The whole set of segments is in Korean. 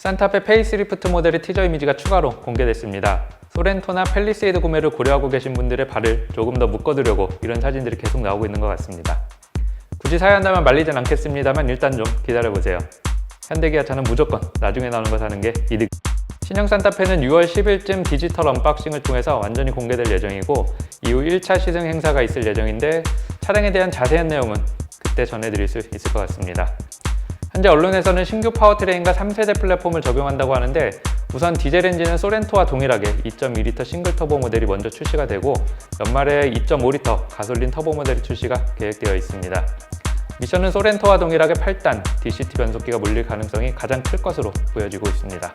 산타페 페이스리프트 모델의 티저 이미지가 추가로 공개됐습니다. 소렌토나 팰리세이드 구매를 고려하고 계신 분들의 발을 조금 더 묶어두려고 이런 사진들이 계속 나오고 있는 것 같습니다. 굳이 사야 한다면 말리진 않겠습니다만 일단 좀 기다려보세요. 현대기아차는 무조건 나중에 나오는 거 사는 게 이득. 신형 산타페는 6월 10일쯤 디지털 언박싱을 통해서 완전히 공개될 예정이고 이후 1차 시승 행사가 있을 예정인데 차량에 대한 자세한 내용은 그때 전해드릴 수 있을 것 같습니다. 현재 언론에서는 신규 파워트레인과 3세대 플랫폼을 적용한다고 하는데 우선 디젤 엔진은 소렌토와 동일하게 2.2L 싱글 터보 모델이 먼저 출시가 되고 연말에 2.5L 가솔린 터보 모델이 출시가 계획되어 있습니다. 미션은 소렌토와 동일하게 8단 DCT 변속기가 몰릴 가능성이 가장 클 것으로 보여지고 있습니다.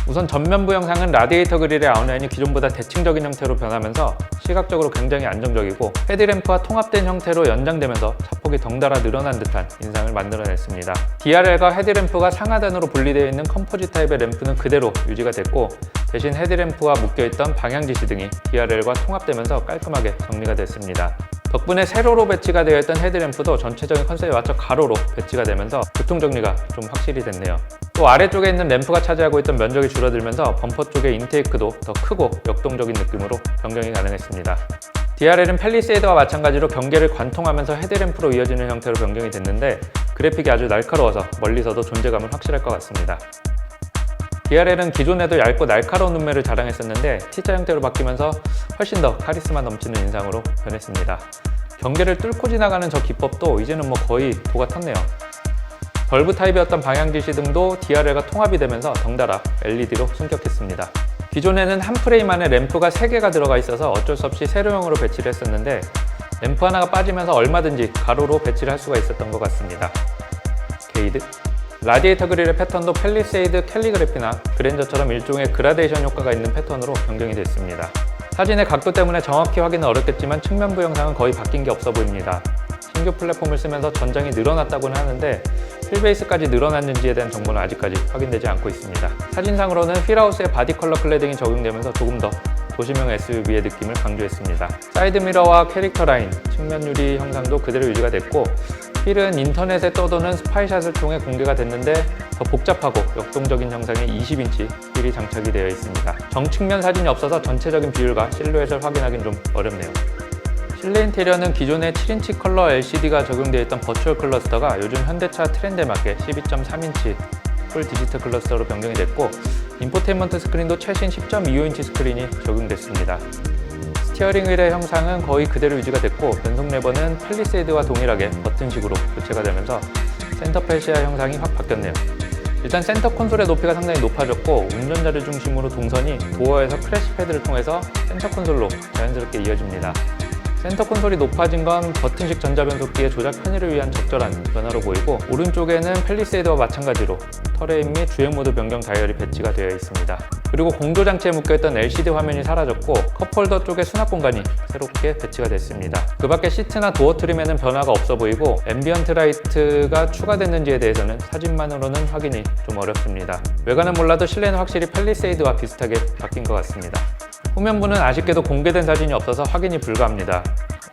우선 전면부 형상은 라디에이터 그릴의 아웃라인이 기존보다 대칭적인 형태로 변하면서 시각적으로 굉장히 안정적이고 헤드램프와 통합된 형태로 연장되면서 차폭이 덩달아 늘어난 듯한 인상을 만들어냈습니다. DRL과 헤드램프가 상하단으로 분리되어 있는 컴포지 타입의 램프는 그대로 유지가 됐고 대신 헤드램프와 묶여있던 방향지시 등이 DRL과 통합되면서 깔끔하게 정리가 됐습니다. 덕분에 세로로 배치가 되어 있던 헤드램프도 전체적인 컨셉에 맞춰 가로로 배치가 되면서 교통정리가 좀 확실히 됐네요. 또 아래쪽에 있는 램프가 차지하고 있던 면적이 줄어들면서 범퍼 쪽의 인테이크도 더 크고 역동적인 느낌으로 변경이 가능했습니다. DRL은 팰리세이드와 마찬가지로 경계를 관통하면서 헤드램프로 이어지는 형태로 변경이 됐는데 그래픽이 아주 날카로워서 멀리서도 존재감은 확실할 것 같습니다. DRL은 기존에도 얇고 날카로운 눈매를 자랑했었는데 T자 형태로 바뀌면서 훨씬 더 카리스마 넘치는 인상으로 변했습니다. 경계를 뚫고 지나가는 저 기법도 이제는 거의 도가 텄네요. 벌브 타입이었던 방향지시 등도 DRL과 통합이 되면서 덩달아 LED로 승격했습니다. 기존에는 한 프레임 안에 램프가 3개가 들어가 있어서 어쩔 수 없이 세로형으로 배치를 했었는데 램프 하나가 빠지면서 얼마든지 가로로 배치를 할 수가 있었던 것 같습니다. 게이드? 라디에이터 그릴의 패턴도 팰리세이드 캘리그래피나 그랜저처럼 일종의 그라데이션 효과가 있는 패턴으로 변경이 됐습니다. 사진의 각도 때문에 정확히 확인은 어렵겠지만 측면부 영상은 거의 바뀐 게 없어 보입니다. 신규 플랫폼을 쓰면서 전장이 늘어났다고는 하는데 휠베이스까지 늘어났는지에 대한 정보는 아직까지 확인되지 않고 있습니다. 사진상으로는 휠하우스에 바디 컬러 클래딩이 적용되면서 조금 더 도시명 SUV의 느낌을 강조했습니다. 사이드미러와 캐릭터 라인, 측면 유리 형상도 그대로 유지가 됐고 휠은 인터넷에 떠도는 스파이샷을 통해 공개가 됐는데 더 복잡하고 역동적인 형상의 20인치 휠이 장착이 되어 있습니다. 정측면 사진이 없어서 전체적인 비율과 실루엣을 확인하기는 좀 어렵네요. 실내 인테리어는 기존의 7인치 컬러 LCD가 적용되어 있던 버추얼 클러스터가 요즘 현대차 트렌드에 맞게 12.3인치 풀 디지털 클러스터로 변경이 됐고 인포테인먼트 스크린도 최신 10.25인치 스크린이 적용됐습니다. 스티어링 휠의 형상은 거의 그대로 유지가 됐고 변속 레버는 팰리세이드와 동일하게 버튼식으로 교체가 되면서 센터 패시아 형상이 확 바뀌었네요. 일단 센터 콘솔의 높이가 상당히 높아졌고 운전자를 중심으로 동선이 도어에서 크래시 패드를 통해서 센터 콘솔로 자연스럽게 이어집니다. 센터 콘솔이 높아진 건 버튼식 전자변속기의 조작 편의를 위한 적절한 변화로 보이고 오른쪽에는 팰리세이드와 마찬가지로 터레인 및 주행 모드 변경 다이얼이 배치가 되어 있습니다. 그리고 공조장치에 묶여있던 LCD 화면이 사라졌고 컵홀더 쪽에 수납 공간이 새롭게 배치가 됐습니다. 그 밖에 시트나 도어 트림에는 변화가 없어 보이고 앰비언트 라이트가 추가됐는지에 대해서는 사진만으로는 확인이 좀 어렵습니다. 외관은 몰라도 실내는 확실히 팰리세이드와 비슷하게 바뀐 것 같습니다. 후면부는 아쉽게도 공개된 사진이 없어서 확인이 불가합니다.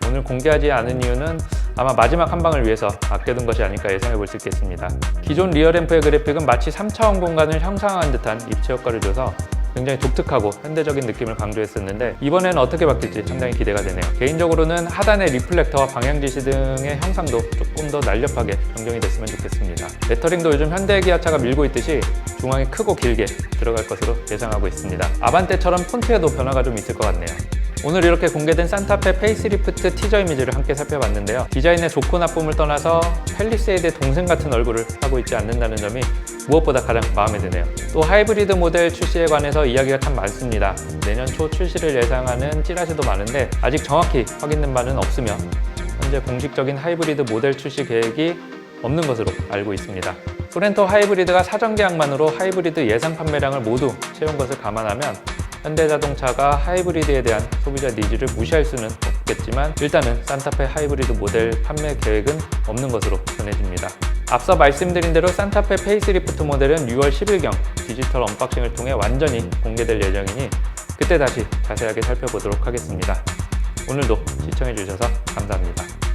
오늘 공개하지 않은 이유는 아마 마지막 한 방을 위해서 아껴둔 것이 아닐까 예상해 볼 수 있겠습니다. 기존 리어램프의 그래픽은 마치 3차원 공간을 형상화한 듯한 입체 효과를 줘서 굉장히 독특하고 현대적인 느낌을 강조했었는데 이번에는 어떻게 바뀔지 상당히 기대가 되네요. 개인적으로는 하단의 리플렉터와 방향지시 등의 형상도 조금 더 날렵하게 변경이 됐으면 좋겠습니다. 레터링도 요즘 현대기아차가 밀고 있듯이 중앙이 크고 길게 들어갈 것으로 예상하고 있습니다. 아반떼처럼 폰트에도 변화가 좀 있을 것 같네요. 오늘 이렇게 공개된 산타페 페이스리프트 티저 이미지를 함께 살펴봤는데요. 디자인의 좋고 나쁨을 떠나서 팰리세이드의 동생 같은 얼굴을 하고 있지 않는다는 점이 무엇보다 가장 마음에 드네요. 또 하이브리드 모델 출시에 관해서 이야기가 참 많습니다. 내년 초 출시를 예상하는 찌라시도 많은데 아직 정확히 확인된 바는 없으며 현재 공식적인 하이브리드 모델 출시 계획이 없는 것으로 알고 있습니다. 소렌토 하이브리드가 사전 계약만으로 하이브리드 예상 판매량을 모두 채운 것을 감안하면 현대자동차가 하이브리드에 대한 소비자 니즈를 무시할 수는 없겠지만 일단은 산타페 하이브리드 모델 판매 계획은 없는 것으로 전해집니다. 앞서 말씀드린 대로 산타페 페이스리프트 모델은 6월 10일경 디지털 언박싱을 통해 완전히 공개될 예정이니 그때 다시 자세하게 살펴보도록 하겠습니다. 오늘도 시청해주셔서 감사합니다.